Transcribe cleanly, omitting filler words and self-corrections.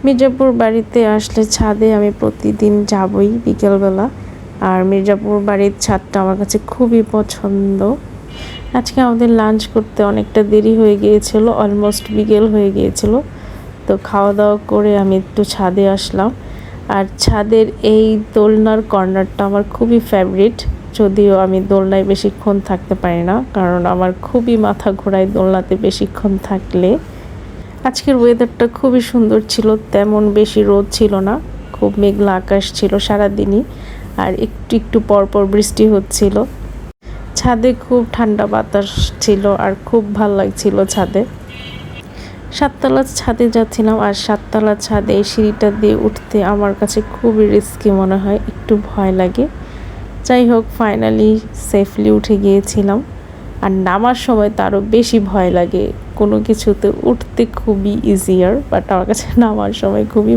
মির্জাপুর বাড়িতে আসলে ছাদে আমি প্রতিদিন যাবই বিকেলবেলা। আর মির্জাপুর বাড়ির ছাদটা আমার কাছে খুবই পছন্দ। আজকে আমাদের লাঞ্চ করতে অনেকটা দেরি হয়ে গিয়েছিল, অলমোস্ট বিকেল হয়ে গিয়েছিল। তো খাওয়া দাওয়া করে আমি একটু ছাদে আসলাম। আর ছাদের এই দোলনার কর্নারটা আমার খুবই ফেভারিট, যদিও আমি দোলনায় বেশিক্ষণ থাকতে পারি না, কারণ আমার খুবই মাথা ঘোরায় দোলনাতে বেশিক্ষণ থাকলে। আজকের ওয়েদারটা খুবই সুন্দর ছিল, তেমন বেশি রোদ ছিল না, খুব মেঘলা আকাশ ছিল সারাদিনই, আর একটু একটু পরপর বৃষ্টি হচ্ছিল। ছাদে খুব ঠান্ডা বাতাস ছিল আর খুব ভালো লাগছিল ছাদে। সাততলা ছাদে যাচ্ছিলাম, আর সাততলা ছাদে এই সিঁড়িটা দিয়ে উঠতে আমার কাছে খুবই রিস্কি মনে হয়, একটু ভয় লাগে। যাই হোক, ফাইনালি সেফলি উঠে গিয়েছিলাম। আর নামার সময় তো আরও বেশি ভয় লাগে, কোনো কিছুতে উঠতে খুবই ইজিয়ার, বাট আমার কাছে নামার সময় খুবই